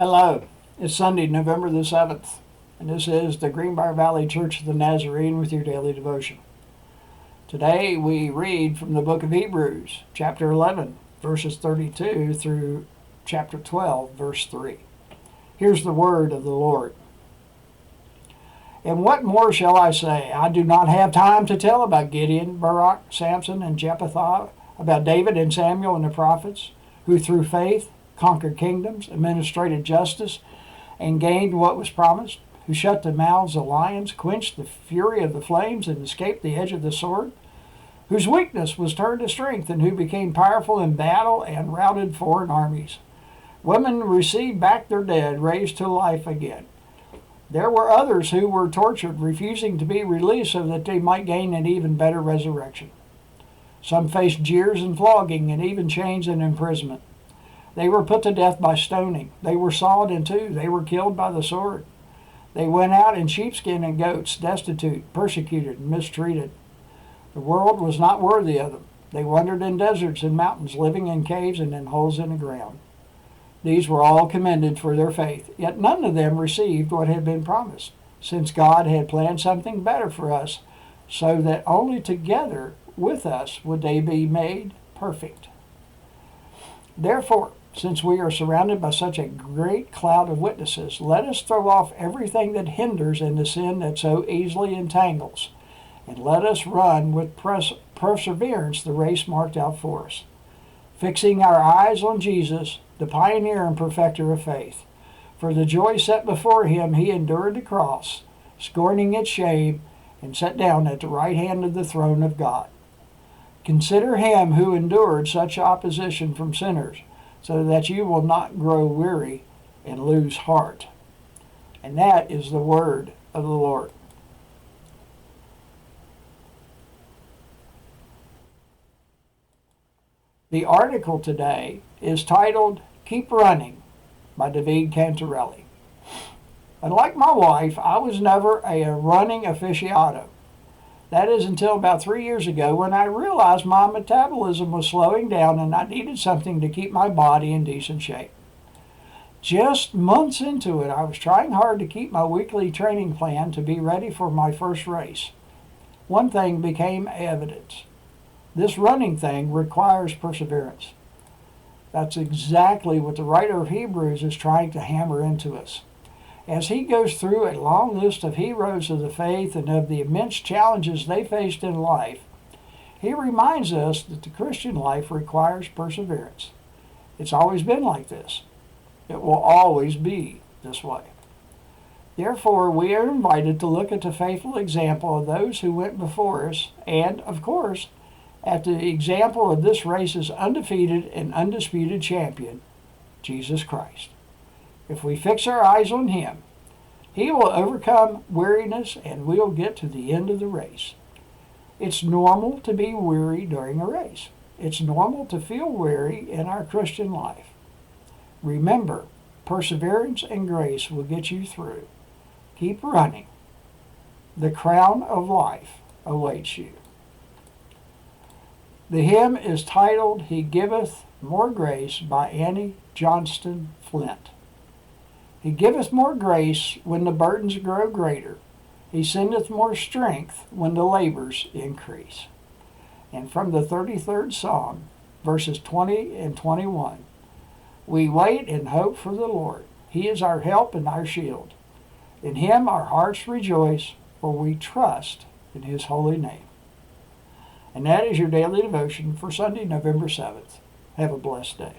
Hello, it's Sunday, November the 7th, and this is the Greenbrier Valley Church of the Nazarene with your daily devotion. Today we read from the book of Hebrews, chapter 11, verses 32 through chapter 12, verse 3. Here's the word of the Lord. And what more shall I say? I do not have time to tell about Gideon, Barak, Samson, and Jephthah, about David and Samuel and the prophets, who through faith conquered kingdoms, administrated justice, and gained what was promised, who shut the mouths of lions, quenched the fury of the flames, and escaped the edge of the sword, whose weakness was turned to strength, and who became powerful in battle and routed foreign armies. Women received back their dead, raised to life again. There were others who were tortured, refusing to be released so that they might gain an even better resurrection. Some faced jeers and flogging, and even chains and imprisonment. They were put to death by stoning. They were sawed in two. They were killed by the sword. They went out in sheepskin and goats, destitute, persecuted, and mistreated. The world was not worthy of them. They wandered in deserts and mountains, living in caves and in holes in the ground. These were all commended for their faith, yet none of them received what had been promised, since God had planned something better for us, so that only together with us would they be made perfect. Therefore, since we are surrounded by such a great cloud of witnesses, let us throw off everything that hinders and the sin that so easily entangles, and let us run with perseverance the race marked out for us, fixing our eyes on Jesus, the pioneer and perfecter of faith. For the joy set before him he endured the cross, scorning its shame, and sat down at the right hand of the throne of God. Consider him who endured such opposition from sinners, so that you will not grow weary and lose heart. And that is the word of the Lord. The article today is titled, Keep Running, by David Cantarelli. And like my wife, I was never a running aficionado. That is until about 3 years ago when I realized my metabolism was slowing down and I needed something to keep my body in decent shape. Just months into it, I was trying hard to keep my weekly training plan to be ready for my first race. One thing became evident. This running thing requires perseverance. That's exactly what the writer of Hebrews is trying to hammer into us. As he goes through a long list of heroes of the faith and of the immense challenges they faced in life, he reminds us that the Christian life requires perseverance. It's always been like this. It will always be this way. Therefore, we are invited to look at the faithful example of those who went before us and, of course, at the example of this race's undefeated and undisputed champion, Jesus Christ. If we fix our eyes on him, he will overcome weariness and we'll get to the end of the race. It's normal to be weary during a race. It's normal to feel weary in our Christian life. Remember, perseverance and grace will get you through. Keep running. The crown of life awaits you. The hymn is titled, He Giveth More Grace, by Annie Johnston Flint. He giveth more grace when the burdens grow greater. He sendeth more strength when the labors increase. And from the 33rd Psalm, verses 20 and 21, we wait and hope for the Lord. He is our help and our shield. In him our hearts rejoice, for we trust in his holy name. And that is your daily devotion for Sunday, November 7th. Have a blessed day.